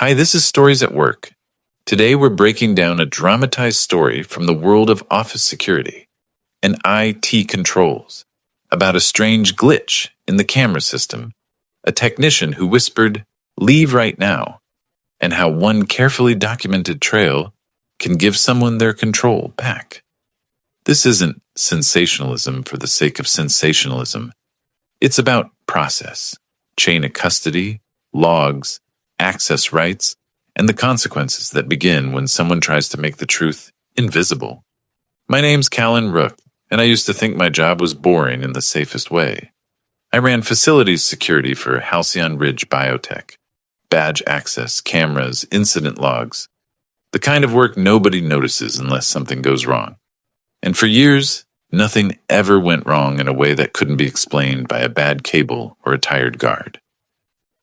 Hi, this is Stories at Work. Today we're breaking down a dramatized story from the world of office security and IT controls about a strange glitch in the camera system, a technician who whispered, "Leave right now," and how one carefully documented trail can give someone their control back. This isn't sensationalism for the sake of sensationalism. It's about process, chain of custody, logs, access rights, and the consequences that begin when someone tries to make the truth invisible. My name's Callan Rook, and I used to think my job was boring in the safest way. I ran facilities security for Halcyon Ridge Biotech. Badge access, cameras, incident logs. The kind of work nobody notices unless something goes wrong. And for years, nothing ever went wrong in a way that couldn't be explained by a bad cable or a tired guard.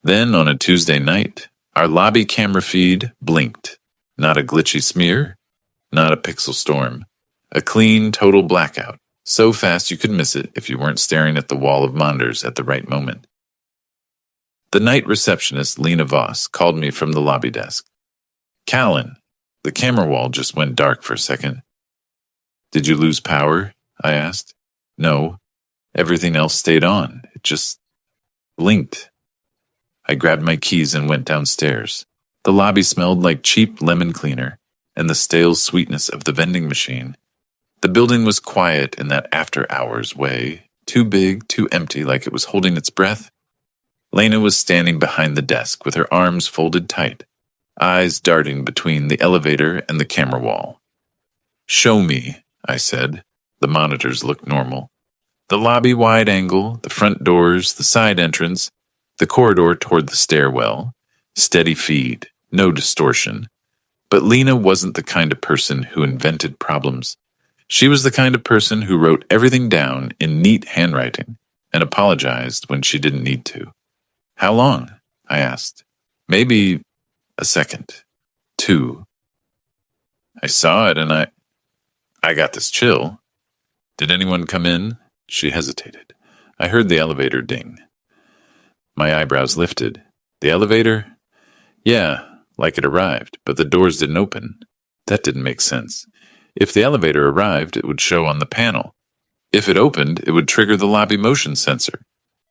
Then, on a Tuesday night, our lobby camera feed blinked. Not a glitchy smear, not a pixel storm. A clean, total blackout, so fast you could miss it if you weren't staring at the wall of monitors at the right moment. The night receptionist, Lena Voss, called me from the lobby desk. "Callan, the camera wall just went dark for a second." "Did you lose power?" I asked. "No. Everything else stayed on. It just blinked." I grabbed my keys and went downstairs. The lobby smelled like cheap lemon cleaner and the stale sweetness of the vending machine. The building was quiet in that after-hours way, too big, too empty, like it was holding its breath. Lena was standing behind the desk with her arms folded tight, eyes darting between the elevator and the camera wall. "Show me," I said. The monitors looked normal. The lobby wide angle, the front doors, the side entrance, the corridor toward the stairwell, steady feed, no distortion. But Lena wasn't the kind of person who invented problems. She was the kind of person who wrote everything down in neat handwriting and apologized when she didn't need to. "How long?" I asked. "Maybe a second. 2. I saw it and I got this chill." "Did anyone come in?" She hesitated. "I heard the elevator ding." My eyebrows lifted. "The elevator?" "Yeah, like it arrived, but the doors didn't open." That didn't make sense. If the elevator arrived, it would show on the panel. If it opened, it would trigger the lobby motion sensor.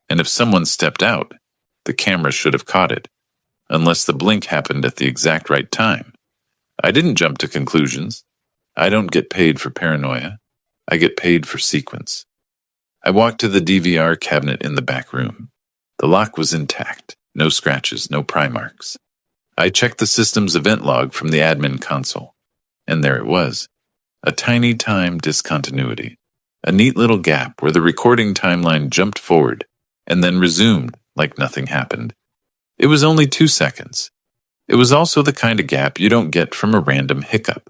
And if someone stepped out, the camera should have caught it, unless the blink happened at the exact right time. I didn't jump to conclusions. I don't get paid for paranoia. I get paid for sequence. I walked to the DVR cabinet in the back room. The lock was intact. No scratches, no pry marks. I checked the system's event log from the admin console. And there it was. A tiny time discontinuity. A neat little gap where the recording timeline jumped forward and then resumed like nothing happened. It was only 2 seconds. It was also the kind of gap you don't get from a random hiccup.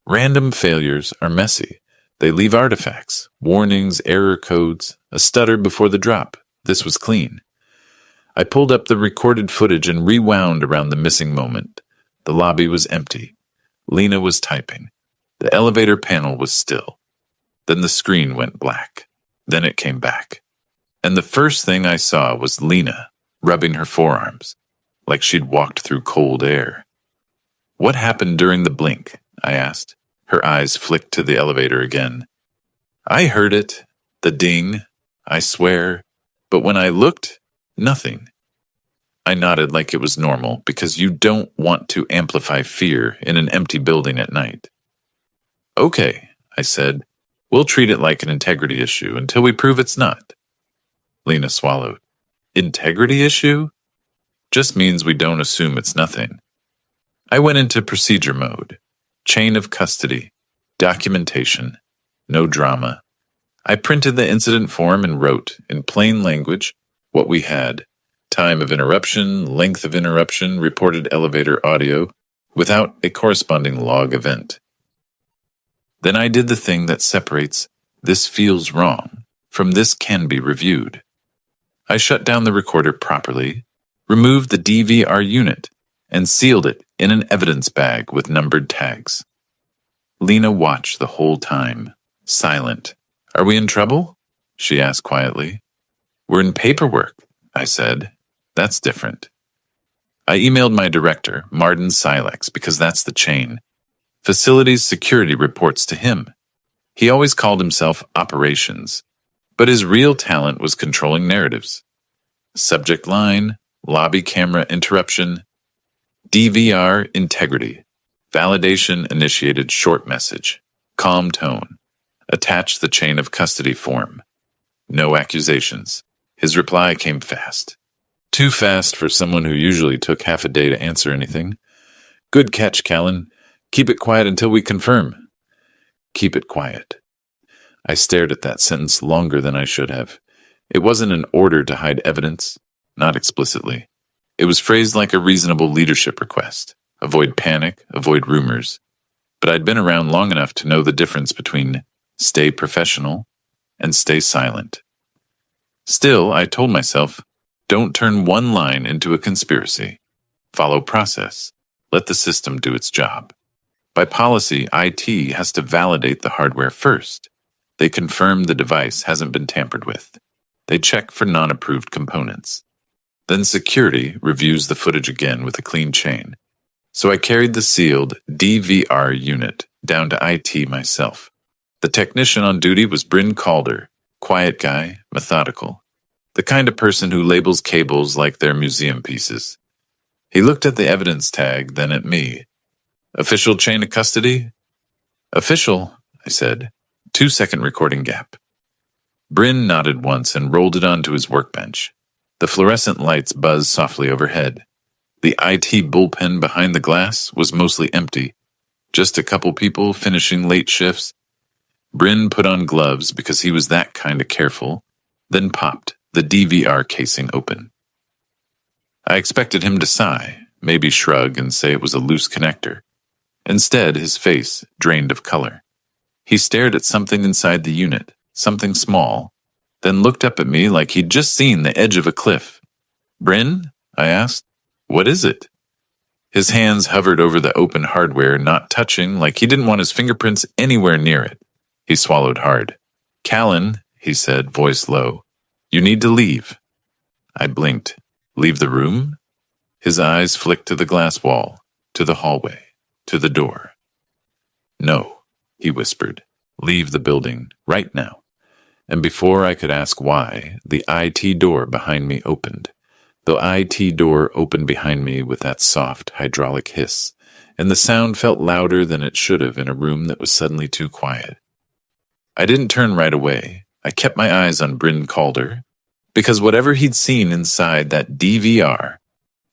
Random failures are messy. They leave artifacts, warnings, error codes, a stutter before the drop. This was clean. I pulled up the recorded footage and rewound around the missing moment. The lobby was empty. Lena was typing. The elevator panel was still. Then the screen went black. Then it came back. And the first thing I saw was Lena rubbing her forearms, like she'd walked through cold air. "What happened during the blink?" I asked. Her eyes flicked to the elevator again. "I heard it. The ding. I swear. But when I looked, nothing." I nodded like it was normal, because you don't want to amplify fear in an empty building at night. "Okay," I said. "We'll treat it like an integrity issue until we prove it's not." Lena swallowed. "Integrity issue? Just means we don't assume it's nothing." I went into procedure mode. Chain of custody. Documentation. No drama. I printed the incident form and wrote, in plain language, what we had. Time of interruption, length of interruption, reported elevator audio, without a corresponding log event. Then I did the thing that separates "this feels wrong" from "this can be reviewed." I shut down the recorder properly, removed the DVR unit, and sealed it in an evidence bag with numbered tags. Lena watched the whole time, silent. "Are we in trouble?" she asked quietly. "We're in paperwork," I said. "That's different." I emailed my director, Martin Silex, because that's the chain. Facilities security reports to him. He always called himself operations, but his real talent was controlling narratives. Subject line, lobby camera interruption, DVR integrity, validation initiated short message, calm tone, attach the chain of custody form. No accusations. His reply came fast. Too fast for someone who usually took half a day to answer anything. Good catch, Callan. Keep it quiet until we confirm. Keep it quiet. I stared at that sentence longer than I should have. It wasn't an order to hide evidence, not explicitly. It was phrased like a reasonable leadership request. Avoid panic, avoid rumors. But I'd been around long enough to know the difference between stay professional and stay silent. Still, I told myself, don't turn one line into a conspiracy. Follow process. Let the system do its job. By policy, IT has to validate the hardware first. They confirm the device hasn't been tampered with. They check for non-approved components. Then security reviews the footage again with a clean chain. So I carried the sealed DVR unit down to IT myself. The technician on duty was Bryn Calder, quiet guy, methodical. The kind of person who labels cables like they're museum pieces. He looked at the evidence tag, then at me. Official chain of custody? Official, I said. 2-second recording gap. Bryn nodded once and rolled it onto his workbench. The fluorescent lights buzzed softly overhead. The IT bullpen behind the glass was mostly empty. Just a couple people finishing late shifts. Bryn put on gloves because he was that kind of careful, then popped the DVR casing open. I expected him to sigh, maybe shrug and say it was a loose connector. Instead, his face drained of color. He stared at something inside the unit, something small, then looked up at me like he'd just seen the edge of a cliff. Bryn? I asked. What is it? His hands hovered over the open hardware, not touching, like he didn't want his fingerprints anywhere near it. He swallowed hard. Callan, he said, voice low. You need to leave. I blinked. Leave the room? His eyes flicked to the glass wall, to the hallway, to the door. No, he whispered. Leave the building, right now. And before I could ask why, the IT door behind me opened. The IT door opened behind me with that soft, hydraulic hiss, and the sound felt louder than it should have in a room that was suddenly too quiet. I didn't turn right away. I kept my eyes on Bryn Calder, because whatever he'd seen inside that DVR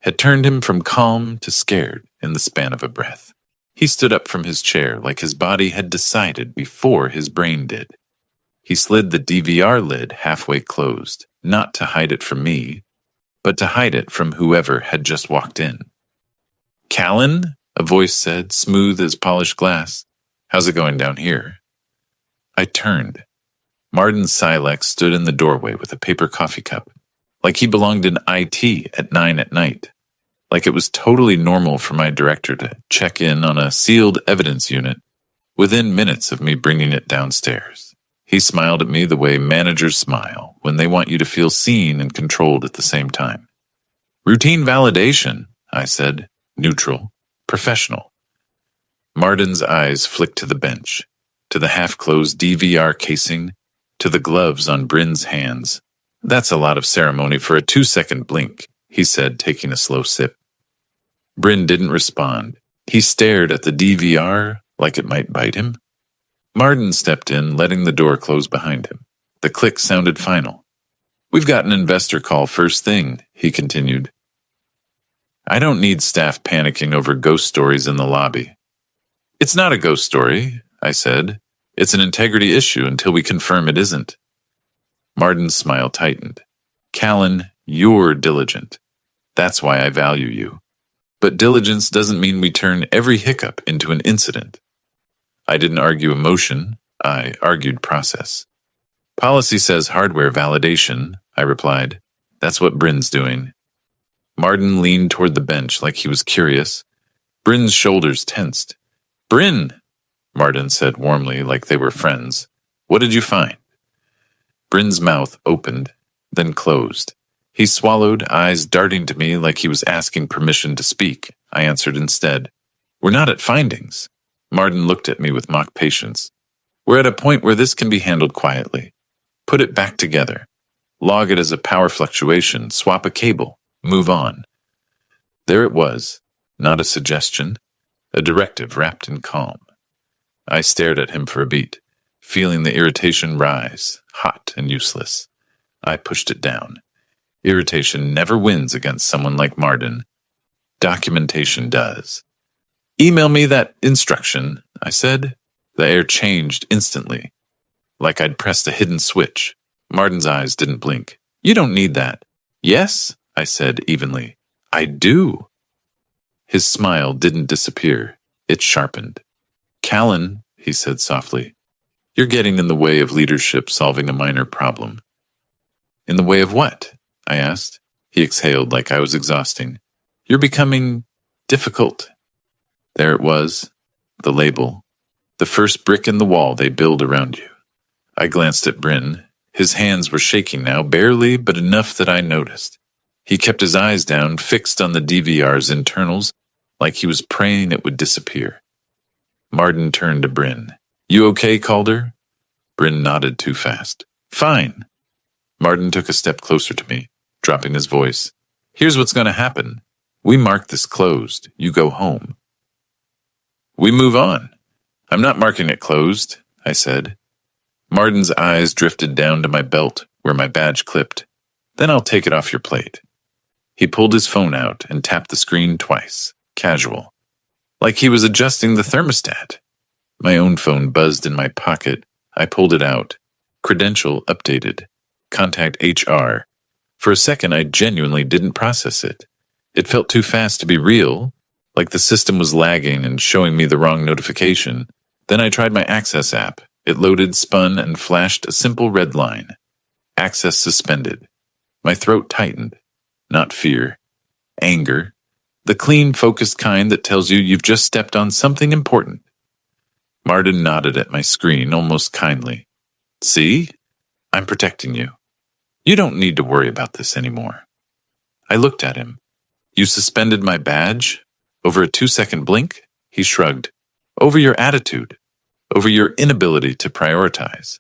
had turned him from calm to scared in the span of a breath. He stood up from his chair like his body had decided before his brain did. He slid the DVR lid halfway closed, not to hide it from me, but to hide it from whoever had just walked in. Callan, a voice said, smooth as polished glass. How's it going down here? I turned. Martin Silex stood in the doorway with a paper coffee cup, like he belonged in IT at 9 at night, like it was totally normal for my director to check in on a sealed evidence unit within minutes of me bringing it downstairs. He smiled at me the way managers smile when they want you to feel seen and controlled at the same time. Routine validation, I said, neutral, professional. Martin's eyes flicked to the bench, to the half-closed DVR casing, to the gloves on Bryn's hands. That's a lot of ceremony for a 2-second blink, he said, taking a slow sip. Bryn didn't respond. He stared at the DVR like it might bite him. Martin stepped in, letting the door close behind him. The click sounded final. We've got an investor call first thing, he continued. I don't need staff panicking over ghost stories in the lobby. It's not a ghost story, I said. It's an integrity issue until we confirm it isn't. Martin's smile tightened. Callan, you're diligent. That's why I value you. But diligence doesn't mean we turn every hiccup into an incident. I didn't argue emotion, I argued process. Policy says hardware validation, I replied. That's what Bryn's doing. Martin leaned toward the bench like he was curious. Bryn's shoulders tensed. Bryn, Martin said warmly like they were friends. What did you find? Bryn's mouth opened, then closed. He swallowed, eyes darting to me like he was asking permission to speak. I answered instead. We're not at findings. Martin looked at me with mock patience. We're at a point where this can be handled quietly. Put it back together. Log it as a power fluctuation, swap a cable, move on. There it was, not a suggestion, a directive wrapped in calm. I stared at him for a beat, feeling the irritation rise, hot and useless. I pushed it down. Irritation never wins against someone like Martin. Documentation does. Email me that instruction, I said. The air changed instantly, like I'd pressed a hidden switch. Martin's eyes didn't blink. You don't need that. Yes, I said evenly. I do. His smile didn't disappear. It sharpened. Callan, he said softly, you're getting in the way of leadership solving a minor problem. In the way of what? I asked. He exhaled like I was exhausting. You're becoming difficult. There it was, the label, the first brick in the wall they build around you. I glanced at Bryn. His hands were shaking now, barely, but enough that I noticed. He kept his eyes down, fixed on the DVR's internals, like he was praying it would disappear. Martin turned to Bryn. You okay, Calder? Bryn nodded too fast. Fine. Martin took a step closer to me, dropping his voice. Here's what's going to happen. We mark this closed. You go home. We move on. I'm not marking it closed, I said. Martin's eyes drifted down to my belt, where my badge clipped. Then I'll take it off your plate. He pulled his phone out and tapped the screen twice, casual, like he was adjusting the thermostat. My own phone buzzed in my pocket. I pulled it out. Credential updated. Contact HR. For a second, I genuinely didn't process it. It felt too fast to be real, like the system was lagging and showing me the wrong notification. Then I tried my Access app. It loaded, spun, and flashed a simple red line. Access suspended. My throat tightened. Not fear. Anger. The clean, focused kind that tells you you've just stepped on something important. Martin nodded at my screen almost kindly. See? I'm protecting you. You don't need to worry about this anymore. I looked at him. You suspended my badge? Over a 2-second blink? He shrugged. Over your attitude. Over your inability to prioritize.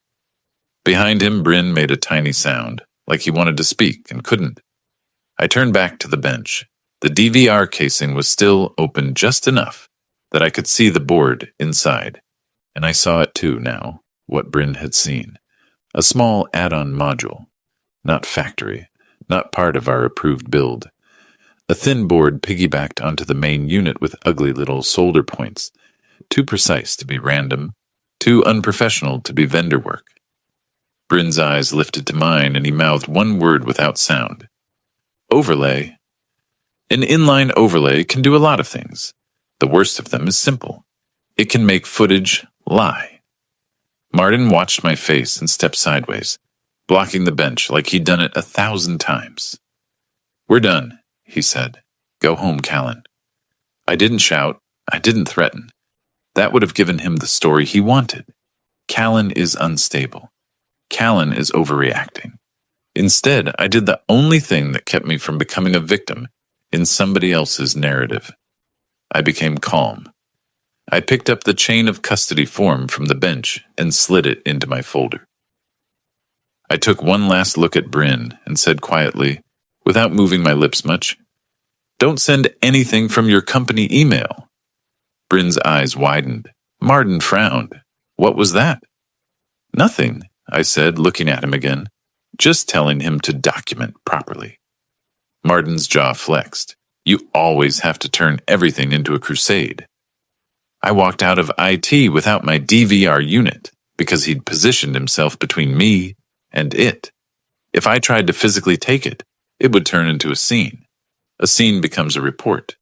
Behind him, Bryn made a tiny sound, like he wanted to speak and couldn't. I turned back to the bench. The DVR casing was still open just enough that I could see the board inside. And I saw it too now, what Bryn had seen. A small add-on module. Not factory, not part of our approved build. A thin board piggybacked onto the main unit with ugly little solder points. Too precise to be random, too unprofessional to be vendor work. Bryn's eyes lifted to mine and he mouthed one word without sound. Overlay. An inline overlay can do a lot of things. The worst of them is simple. It can make footage lie. Martin watched my face and stepped sideways, blocking the bench like he'd done it 1,000 times. We're done, he said. Go home, Callan. I didn't shout. I didn't threaten. That would have given him the story he wanted. Callan is unstable. Callan is overreacting. Instead, I did the only thing that kept me from becoming a victim in somebody else's narrative. I became calm. I picked up the chain of custody form from the bench and slid it into my folder. I took one last look at Bryn and said quietly, without moving my lips much, "Don't send anything from your company email." Bryn's eyes widened. Martin frowned. What was that? Nothing, I said, looking at him again. Just telling him to document properly. Martin's jaw flexed. You always have to turn everything into a crusade. I walked out of IT without my DVR unit because he'd positioned himself between me and it. If I tried to physically take it, it would turn into a scene. A scene becomes a report.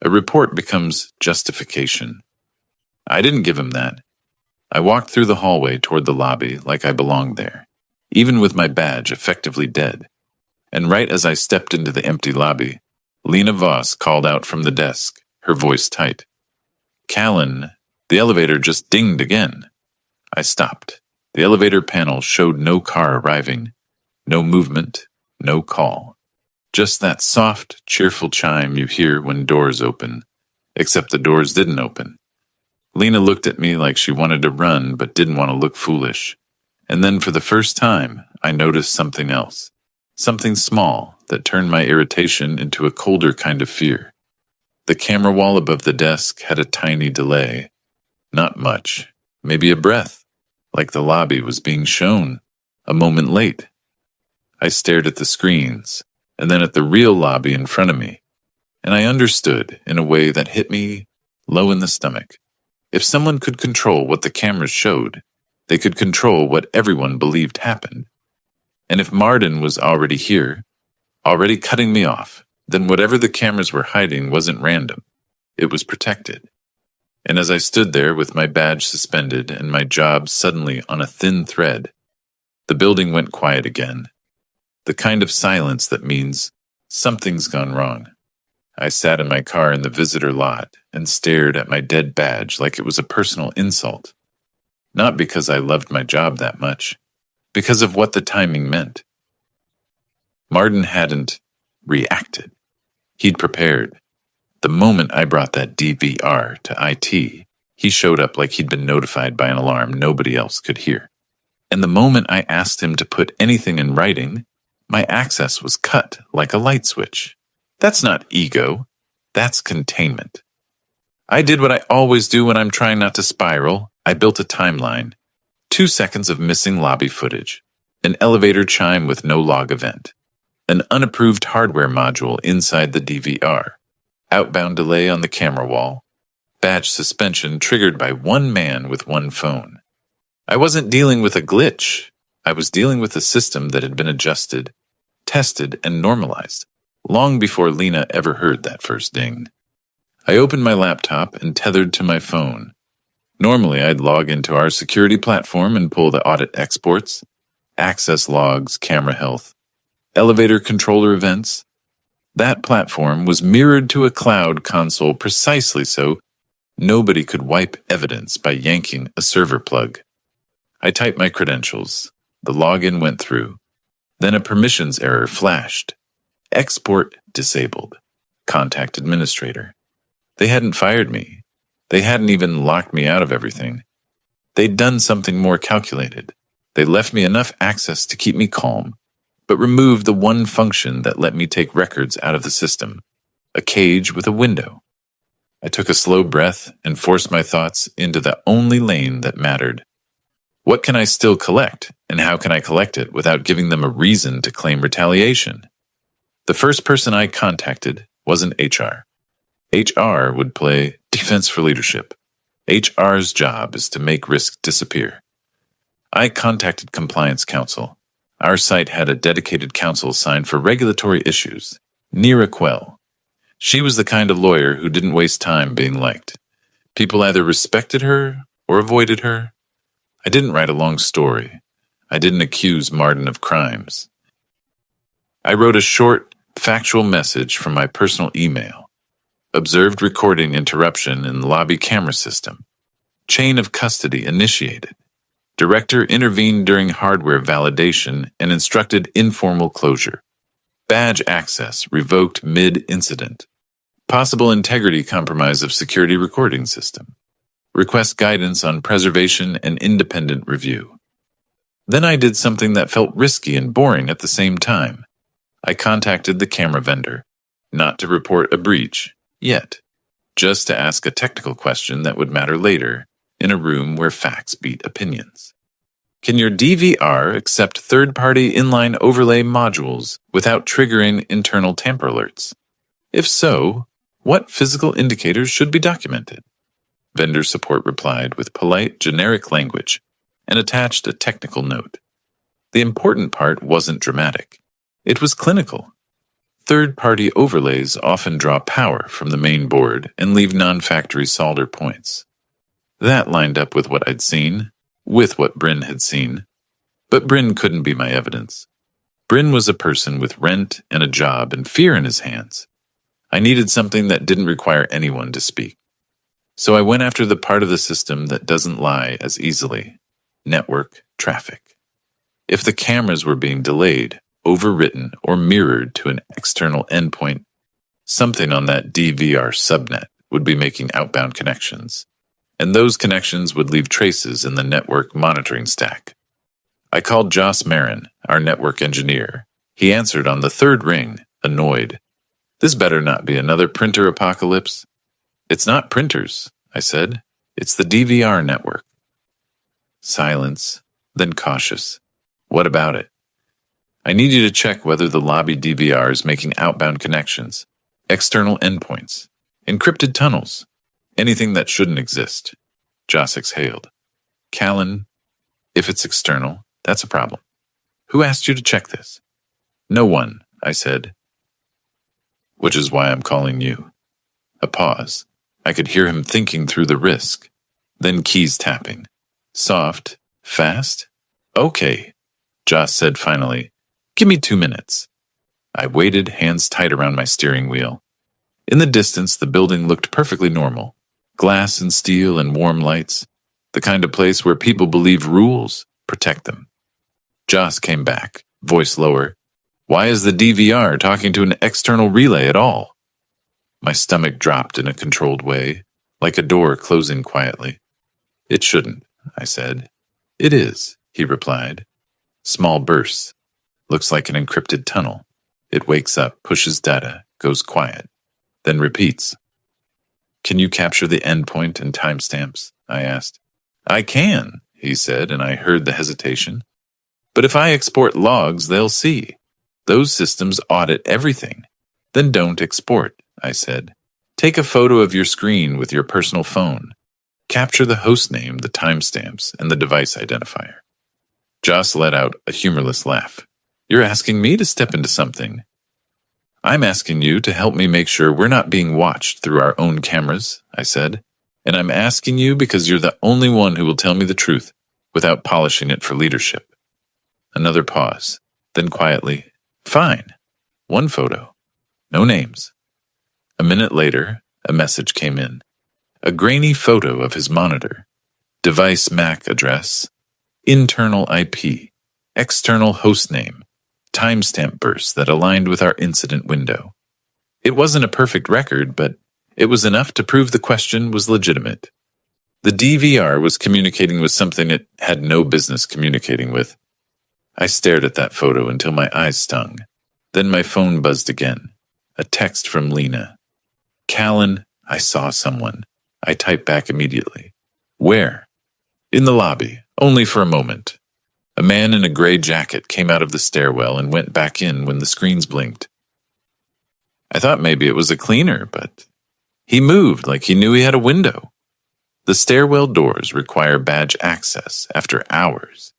A report becomes justification. I didn't give him that. I walked through the hallway toward the lobby like I belonged there, even with my badge effectively dead. And right as I stepped into the empty lobby, Lena Voss called out from the desk, her voice tight. Callan, the elevator just dinged again. I stopped. The elevator panel showed no car arriving, no movement, no call. Just that soft, cheerful chime you hear when doors open, except the doors didn't open. Lena looked at me like she wanted to run but didn't want to look foolish. And then for the first time, I noticed something else. Something small that turned my irritation into a colder kind of fear. The camera wall above the desk had a tiny delay. Not much, maybe a breath, like the lobby was being shown, a moment late. I stared at the screens, and then at the real lobby in front of me, and I understood in a way that hit me low in the stomach. If someone could control what the cameras showed, they could control what everyone believed happened. And if Marden was already here, already cutting me off, then whatever the cameras were hiding wasn't random. It was protected. And as I stood there with my badge suspended and my job suddenly on a thin thread, the building went quiet again. The kind of silence that means something's gone wrong. I sat in my car in the visitor lot and stared at my dead badge like it was a personal insult. Not because I loved my job that much, because of what the timing meant. Marden hadn't reacted. He'd prepared. The moment I brought that DVR to IT, he showed up like he'd been notified by an alarm nobody else could hear. And the moment I asked him to put anything in writing, my access was cut like a light switch. That's not ego. That's containment. I did what I always do when I'm trying not to spiral. I built a timeline. 2 seconds of missing lobby footage. An elevator chime with no log event. An unapproved hardware module inside the DVR. Outbound delay on the camera wall. Badge suspension triggered by one man with one phone. I wasn't dealing with a glitch. I was dealing with a system that had been adjusted, tested, and normalized, long before Lena ever heard that first ding. I opened my laptop and tethered to my phone. Normally, I'd log into our security platform and pull the audit exports, access logs, camera health, elevator controller events. That platform was mirrored to a cloud console precisely so nobody could wipe evidence by yanking a server plug. I typed my credentials. The login went through. Then a permissions error flashed. Export disabled. Contact administrator. They hadn't fired me. They hadn't even locked me out of everything. They'd done something more calculated. They left me enough access to keep me calm, but removed the one function that let me take records out of the system, a cage with a window. I took a slow breath and forced my thoughts into the only lane that mattered. What can I still collect, and how can I collect it without giving them a reason to claim retaliation? The first person I contacted wasn't HR. HR would play defense for leadership. HR's job is to make risk disappear. I contacted Compliance Counsel. Our site had a dedicated counsel assigned for regulatory issues, Nira Quell. She was the kind of lawyer who didn't waste time being liked. People either respected her or avoided her. I didn't write a long story. I didn't accuse Marden of crimes. I wrote a short, factual message from my personal email. Observed recording interruption in lobby camera system. Chain of custody initiated. Director intervened during hardware validation and instructed informal closure. Badge access revoked mid-incident. Possible integrity compromise of security recording system. Request guidance on preservation and independent review. Then I did something that felt risky and boring at the same time. I contacted the camera vendor, not to report a breach, yet, just to ask a technical question that would matter later in a room where facts beat opinions. Can your DVR accept third-party inline overlay modules without triggering internal tamper alerts? If so, what physical indicators should be documented? Vendor support replied with polite, generic language and attached a technical note. The important part wasn't dramatic. It was clinical. Third-party overlays often draw power from the main board and leave non-factory solder points. That lined up with what I'd seen, with what Bryn had seen. But Bryn couldn't be my evidence. Bryn was a person with rent and a job and fear in his hands. I needed something that didn't require anyone to speak. So I went after the part of the system that doesn't lie as easily. Network traffic. If the cameras were being delayed, overwritten or mirrored to an external endpoint, something on that DVR subnet would be making outbound connections, and those connections would leave traces in the network monitoring stack. I called Joss Marin, our network engineer. He answered on the third ring, annoyed. This better not be another printer apocalypse. It's not printers, I said. It's the DVR network. Silence, then cautious. What about it? I need you to check whether the lobby DVR is making outbound connections, external endpoints, encrypted tunnels, anything that shouldn't exist. Joss exhaled. Callan, if it's external, that's a problem. Who asked you to check this? No one, I said. Which is why I'm calling you. A pause. I could hear him thinking through the risk. Then keys tapping. Soft, fast. Okay, Joss said finally. Give me 2 minutes. I waited, hands tight around my steering wheel. In the distance, the building looked perfectly normal. Glass and steel and warm lights. The kind of place where people believe rules protect them. Joss came back, voice lower. Why is the DVR talking to an external relay at all? My stomach dropped in a controlled way, like a door closing quietly. It shouldn't, I said. It is, he replied. Small bursts. Looks like an encrypted tunnel. It wakes up, pushes data, goes quiet, then repeats. Can you capture the endpoint and timestamps? I asked. I can, he said, and I heard the hesitation. But if I export logs, they'll see. Those systems audit everything. Then don't export, I said. Take a photo of your screen with your personal phone. Capture the host name, the timestamps, and the device identifier. Joss let out a humorless laugh. You're asking me to step into something. I'm asking you to help me make sure we're not being watched through our own cameras, I said. And I'm asking you because you're the only one who will tell me the truth without polishing it for leadership. Another pause. Then quietly, fine. 1 photo. No names. A minute later, a message came in. A grainy photo of his monitor. Device MAC address. Internal IP. External host name. Timestamp bursts that aligned with our incident window. It wasn't a perfect record, but it was enough to prove the question was legitimate. The DVR was communicating with something it had no business communicating with. I stared at that photo until my eyes stung. Then my phone buzzed again. A text from Lena. Callan, I saw someone. I typed back immediately. Where? In the lobby, only for a moment. A man in a gray jacket came out of the stairwell and went back in when the screens blinked. I thought maybe it was a cleaner, but he moved like he knew he had a window. The stairwell doors require badge access after hours,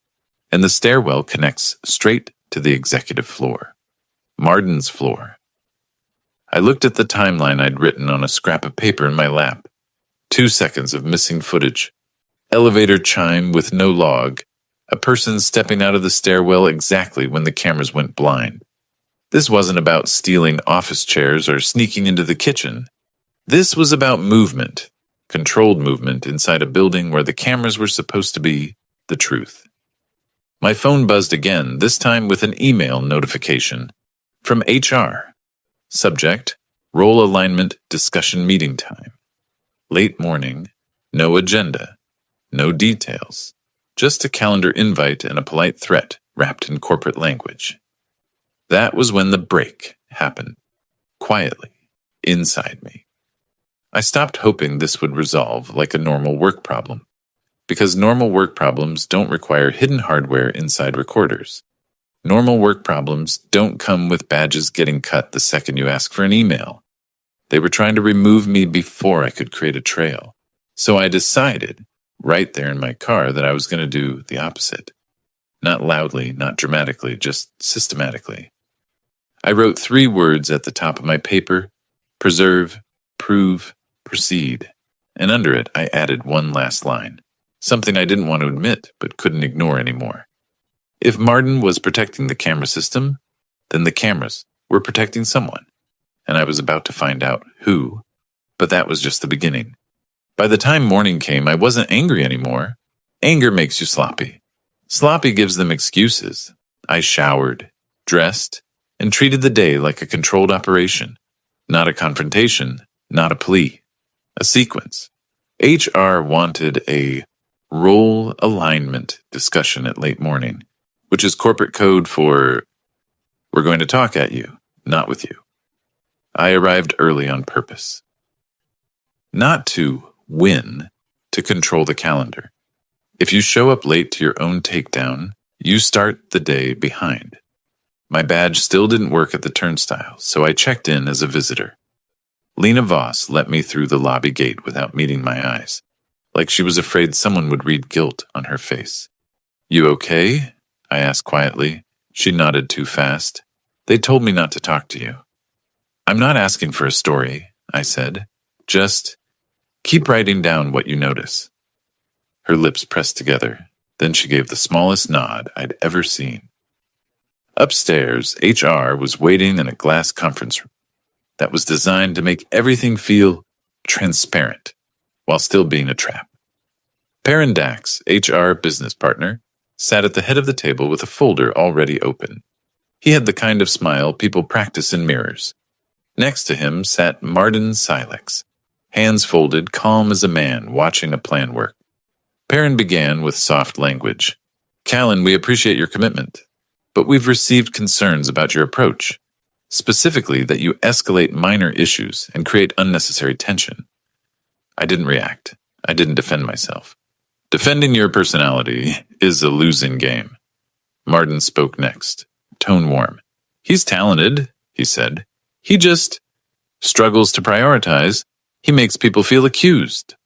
and the stairwell connects straight to the executive floor. Marden's floor. I looked at the timeline I'd written on a scrap of paper in my lap. 2 seconds of missing footage. Elevator chime with no log. A person stepping out of the stairwell exactly when the cameras went blind. This wasn't about stealing office chairs or sneaking into the kitchen. This was about movement, controlled movement inside a building where the cameras were supposed to be the truth. My phone buzzed again, this time with an email notification from HR. Subject, role alignment discussion meeting time. Late morning, no agenda, no details. Just a calendar invite and a polite threat wrapped in corporate language. That was when the break happened, quietly, inside me. I stopped hoping this would resolve like a normal work problem, because normal work problems don't require hidden hardware inside recorders. Normal work problems don't come with badges getting cut the second you ask for an email. They were trying to remove me before I could create a trail. So I decided, right there in my car, that I was going to do the opposite. Not loudly, not dramatically, just systematically. I wrote 3 words at the top of my paper: preserve, prove, proceed. And under it, I added 1 last line. Something I didn't want to admit, but couldn't ignore anymore. If Marden was protecting the camera system, then the cameras were protecting someone. And I was about to find out who, but that was just the beginning. By the time morning came, I wasn't angry anymore. Anger makes you sloppy. Sloppy gives them excuses. I showered, dressed, and treated the day like a controlled operation. Not a confrontation, not a plea. A sequence. HR wanted a role alignment discussion at late morning, which is corporate code for, we're going to talk at you, not with you. I arrived early on purpose. Not to win, to control the calendar. If you show up late to your own takedown, you start the day behind. My badge still didn't work at the turnstile, so I checked in as a visitor. Lena Voss let me through the lobby gate without meeting my eyes, like she was afraid someone would read guilt on her face. You okay? I asked quietly. She nodded too fast. They told me not to talk to you. I'm not asking for a story, I said. Just keep writing down what you notice. Her lips pressed together. Then she gave the smallest nod I'd ever seen. Upstairs, HR was waiting in a glass conference room that was designed to make everything feel transparent while still being a trap. Perrin Dax, HR business partner, sat at the head of the table with a folder already open. He had the kind of smile people practice in mirrors. Next to him sat Martin Silex, hands folded, calm as a man watching a plan work. Perrin began with soft language. Callan, we appreciate your commitment, but we've received concerns about your approach. Specifically that you escalate minor issues and create unnecessary tension. I didn't react. I didn't defend myself. Defending your personality is a losing game. Martin spoke next, tone warm. He's talented, he said. He just struggles to prioritize. He makes people feel accused.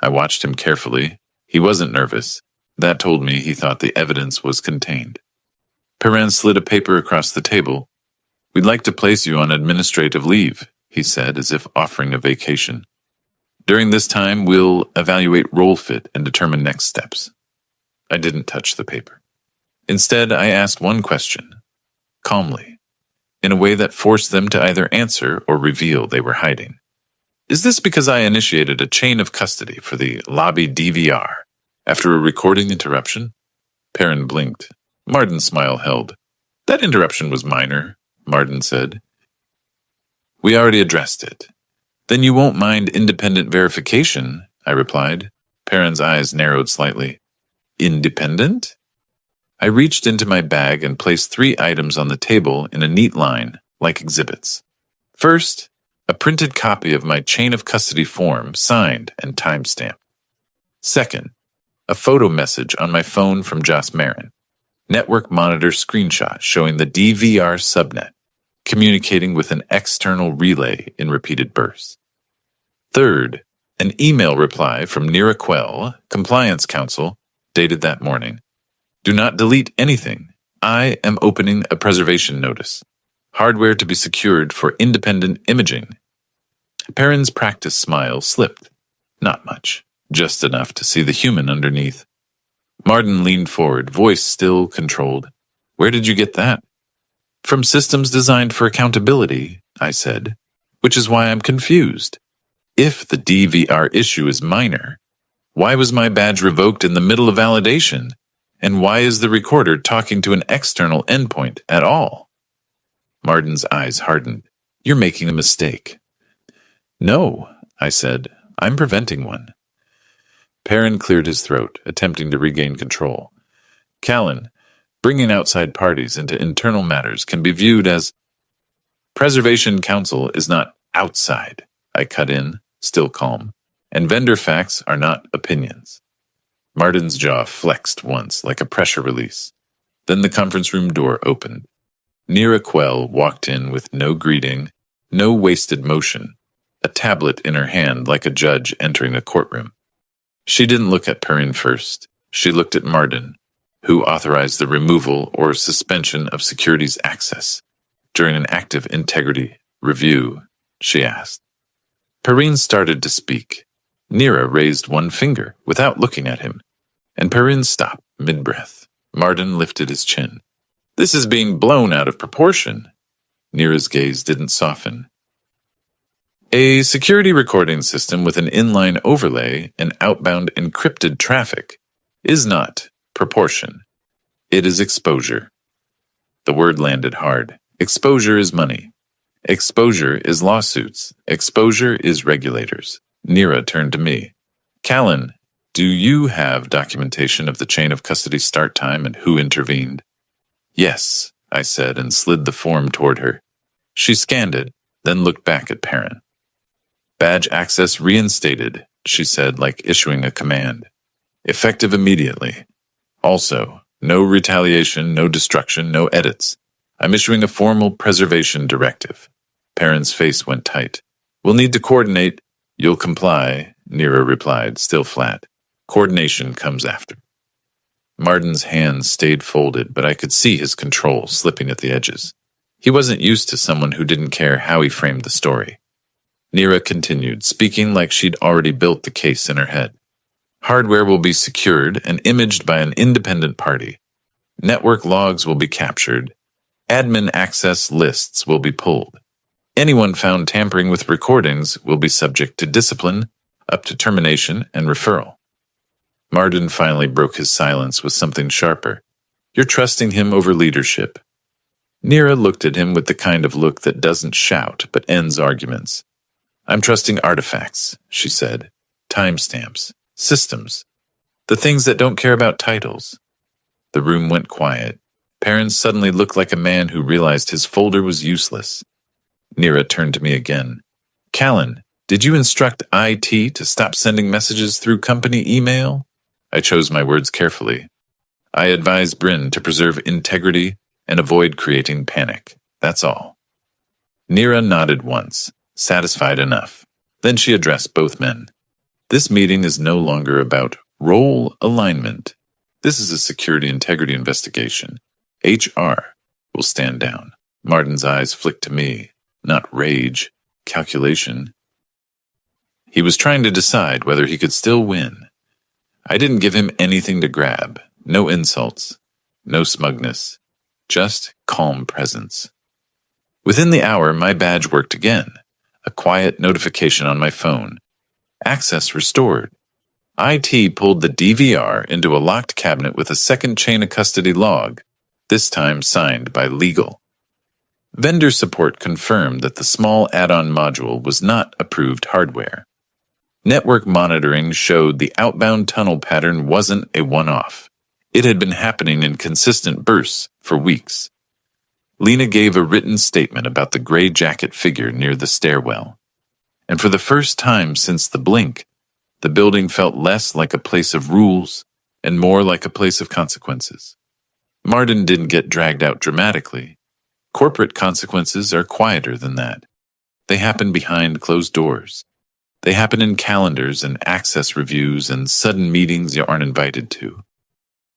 I watched him carefully. He wasn't nervous. That told me he thought the evidence was contained. Perrin slid a paper across the table. We'd like to place you on administrative leave, he said, as if offering a vacation. During this time, we'll evaluate role fit and determine next steps. I didn't touch the paper. Instead, I asked one question, calmly, in a way that forced them to either answer or reveal they were hiding. Is this because I initiated a chain of custody for the lobby DVR after a recording interruption? Perrin blinked. Martin's smile held. That interruption was minor, Martin said. We already addressed it. Then you won't mind independent verification, I replied. Perrin's eyes narrowed slightly. Independent? I reached into my bag and placed 3 items on the table in a neat line, like exhibits. First, a printed copy of my chain of custody form, signed and timestamped. Second, a photo message on my phone from Joss Marin. Network monitor screenshot showing the DVR subnet, communicating with an external relay in repeated bursts. Third, an email reply from Nira Quell, Compliance Counsel, dated that morning. Do not delete anything. I am opening a preservation notice. Hardware to be secured for independent imaging. Perrin's practiced smile slipped. Not much, just enough to see the human underneath. Martin leaned forward, voice still controlled. Where did you get that? From systems designed for accountability, I said, which is why I'm confused. If the DVR issue is minor, why was my badge revoked in the middle of validation? And why is the recorder talking to an external endpoint at all? Martin's eyes hardened. You're making a mistake. No, I said. I'm preventing one. Perrin cleared his throat, attempting to regain control. Callan, bringing outside parties into internal matters can be viewed as... Preservation Council is not outside, I cut in, still calm, and vendor facts are not opinions. Martin's jaw flexed once like a pressure release. Then the conference room door opened. Nira Quell walked in with no greeting, no wasted motion, a tablet in her hand like a judge entering a courtroom. She didn't look at Perrin first. She looked at Martin, who authorized the removal or suspension of securities access. During an active integrity review, she asked. Perrin started to speak. Nira raised one finger without looking at him, and Perrin stopped mid-breath. Martin lifted his chin. This is being blown out of proportion. Nira's gaze didn't soften. A security recording system with an inline overlay and outbound encrypted traffic is not proportion. It is exposure. The word landed hard. Exposure is money. Exposure is lawsuits. Exposure is regulators. Neera turned to me. Callan, do you have documentation of the chain of custody start time and who intervened? Yes, I said and slid the form toward her. She scanned it, then looked back at Perrin. Badge access reinstated, she said, like issuing a command. Effective immediately. Also, no retaliation, no destruction, no edits. I'm issuing a formal preservation directive. Perrin's face went tight. We'll need to coordinate. You'll comply, Neera replied, still flat. Coordination comes after. Marden's hands stayed folded, but I could see his control slipping at the edges. He wasn't used to someone who didn't care how he framed the story. Neera continued, speaking like she'd already built the case in her head. Hardware will be secured and imaged by an independent party. Network logs will be captured. Admin access lists will be pulled. Anyone found tampering with recordings will be subject to discipline, up to termination and referral. Marden finally broke his silence with something sharper. You're trusting him over leadership. Neera looked at him with the kind of look that doesn't shout but ends arguments. I'm trusting artifacts, she said. Timestamps. Systems. The things that don't care about titles. The room went quiet. Perrin suddenly looked like a man who realized his folder was useless. Neera turned to me again. Callan, did you instruct IT to stop sending messages through company email? I chose my words carefully. I advised Bryn to preserve integrity and avoid creating panic. That's all. Neera nodded once, satisfied enough. Then she addressed both men. This meeting is no longer about role alignment. This is a security integrity investigation. HR will stand down. Marden's eyes flicked to me. Not rage, calculation. He was trying to decide whether he could still win. I didn't give him anything to grab. No insults. No smugness. Just calm presence. Within the hour, my badge worked again. A quiet notification on my phone. Access restored. IT pulled the DVR into a locked cabinet with a second chain of custody log, this time signed by legal. Vendor support confirmed that the small add-on module was not approved hardware. Network monitoring showed the outbound tunnel pattern wasn't a one-off. It had been happening in consistent bursts for weeks. Lena gave a written statement about the gray jacket figure near the stairwell. And for the first time since the blink, the building felt less like a place of rules and more like a place of consequences. Marden didn't get dragged out dramatically. Corporate consequences are quieter than that. They happen behind closed doors. They happen in calendars and access reviews and sudden meetings you aren't invited to.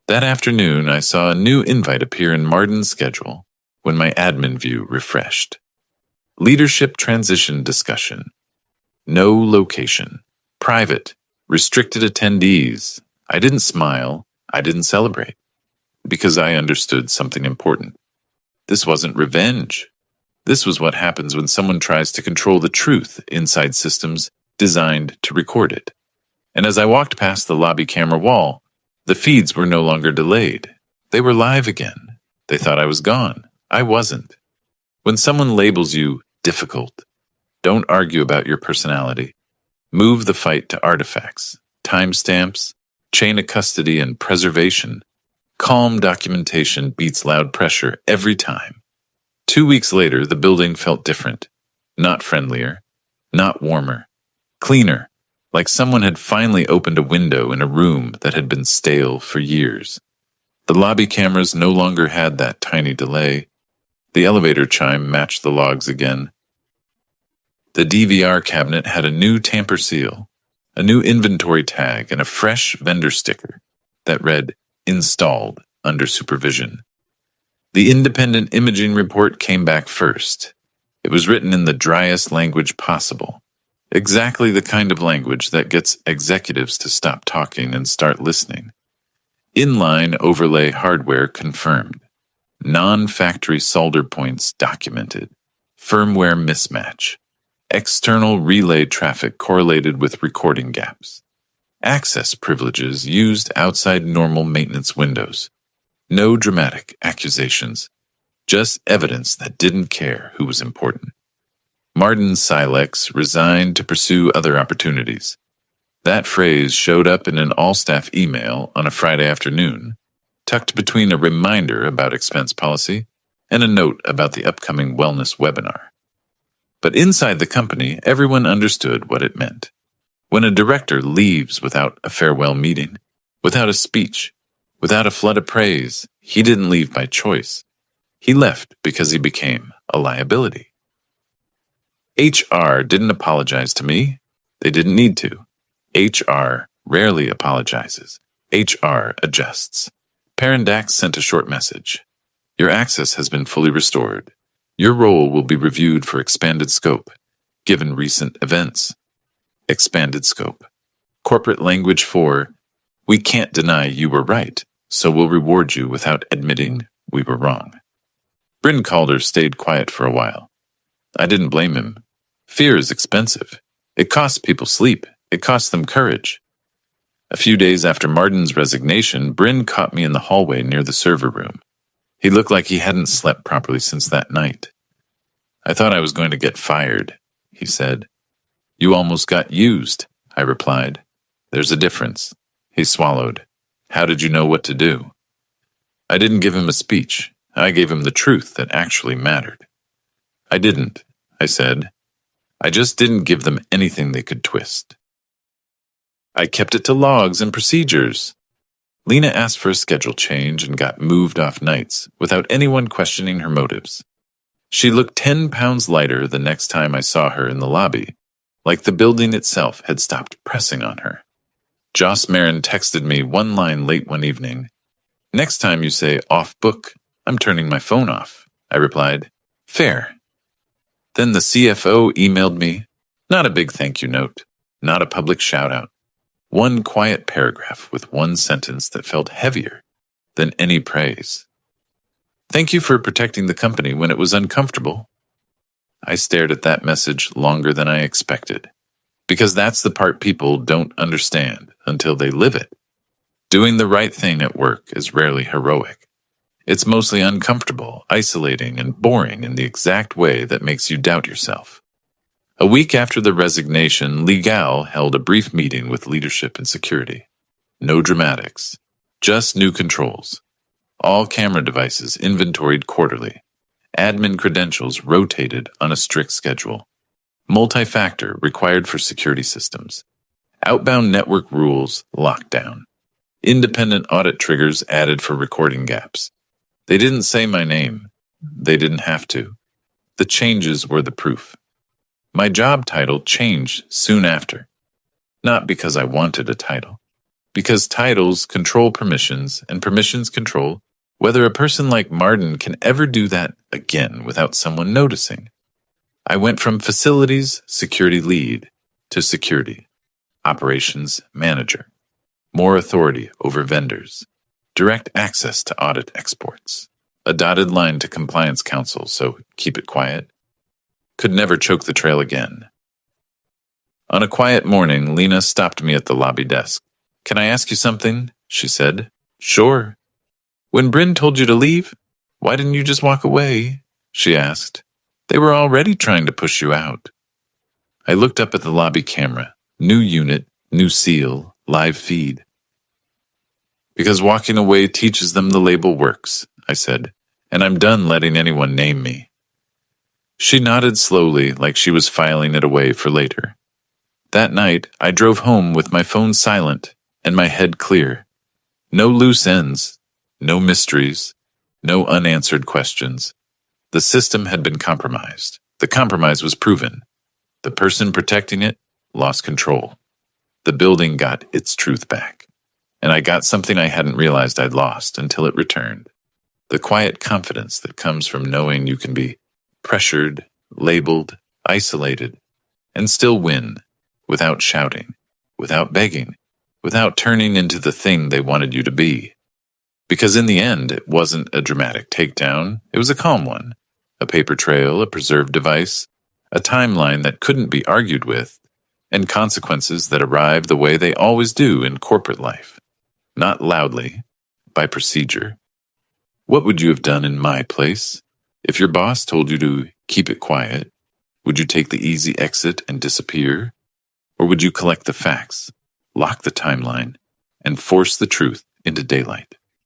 That afternoon, I saw a new invite appear in Marden's schedule when my admin view refreshed. Leadership transition discussion. No location. Private. Restricted attendees. I didn't smile. I didn't celebrate. Because I understood something important. This wasn't revenge. This was what happens when someone tries to control the truth inside systems designed to record it. And as I walked past the lobby camera wall, the feeds were no longer delayed. They were live again. They thought I was gone. I wasn't. When someone labels you difficult, don't argue about your personality. Move the fight to artifacts, timestamps, chain of custody, and preservation. Calm documentation beats loud pressure every time. 2 weeks later, the building felt different. Not friendlier, not warmer, cleaner, like someone had finally opened a window in a room that had been stale for years. The lobby cameras no longer had that tiny delay. The elevator chime matched the logs again. The DVR cabinet had a new tamper seal, a new inventory tag, and a fresh vendor sticker that read, Installed under supervision. The independent imaging report came back first. It was written in the driest language possible. Exactly the kind of language that gets executives to stop talking and start listening. Inline overlay hardware confirmed. Non-factory solder points documented. Firmware mismatch. External relay traffic correlated with recording gaps. Access privileges used outside normal maintenance windows. No dramatic accusations. Just evidence that didn't care who was important. Martin Silex resigned to pursue other opportunities. That phrase showed up in an all-staff email on a Friday afternoon, tucked between a reminder about expense policy and a note about the upcoming wellness webinar. But inside the company, everyone understood what it meant. When a director leaves without a farewell meeting, without a speech, without a flood of praise, he didn't leave by choice. He left because he became a liability. HR didn't apologize to me. They didn't need to. HR rarely apologizes. HR adjusts. Parendax sent a short message. Your access has been fully restored. Your role will be reviewed for expanded scope, given recent events. Expanded scope. Corporate language for, we can't deny you were right, so we'll reward you without admitting we were wrong. Bryn Calder stayed quiet for a while. I didn't blame him. Fear is expensive. It costs people sleep. It costs them courage. A few days after Martin's resignation, Bryn caught me in the hallway near the server room. He looked like he hadn't slept properly since that night. I thought I was going to get fired, he said. You almost got used, I replied. There's a difference. He swallowed. How did you know what to do? I didn't give him a speech. I gave him the truth that actually mattered. I didn't, I said. I just didn't give them anything they could twist. I kept it to logs and procedures. Lena asked for a schedule change and got moved off nights without anyone questioning her motives. She looked 10 pounds lighter the next time I saw her in the lobby, like the building itself had stopped pressing on her. Joss Marin texted me one line late one evening. Next time you say off book, I'm turning my phone off, I replied. Fair. Then the CFO emailed me, not a big thank you note, not a public shout out. One quiet paragraph with one sentence that felt heavier than any praise. Thank you for protecting the company when it was uncomfortable. I stared at that message longer than I expected, because that's the part people don't understand until they live it. Doing the right thing at work is rarely heroic. It's mostly uncomfortable, isolating, and boring in the exact way that makes you doubt yourself. A week after the resignation, Legal held a brief meeting with leadership and security. No dramatics, just new controls. All camera devices inventoried quarterly. Admin credentials rotated on a strict schedule. Multi-factor required for security systems. Outbound network rules locked down. Independent audit triggers added for recording gaps. They didn't say my name. They didn't have to. The changes were the proof. My job title changed soon after. Not because I wanted a title. Because titles control permissions, and permissions control whether a person like Martin can ever do that again without someone noticing. I went from facilities security lead to security operations manager. More authority over vendors. Direct access to audit exports. A dotted line to compliance counsel, so keep it quiet. Could never choke the trail again. On a quiet morning, Lena stopped me at the lobby desk. Can I ask you something? She said. Sure. When Bryn told you to leave, why didn't you just walk away? She asked. They were already trying to push you out. I looked up at the lobby camera. New unit, new seal, live feed. Because walking away teaches them the label works, I said, and I'm done letting anyone name me. She nodded slowly like she was filing it away for later. That night, I drove home with my phone silent and my head clear. No loose ends, no mysteries, no unanswered questions. The system had been compromised. The compromise was proven. The person protecting it lost control. The building got its truth back. And I got something I hadn't realized I'd lost until it returned. The quiet confidence that comes from knowing you can be pressured, labeled, isolated, and still win without shouting, without begging, without turning into the thing they wanted you to be. Because in the end, it wasn't a dramatic takedown, it was a calm one. A paper trail, a preserved device, a timeline that couldn't be argued with, and consequences that arrive the way they always do in corporate life. Not loudly, by procedure. What would you have done in my place? If your boss told you to keep it quiet, would you take the easy exit and disappear? Or would you collect the facts, lock the timeline, and force the truth into daylight?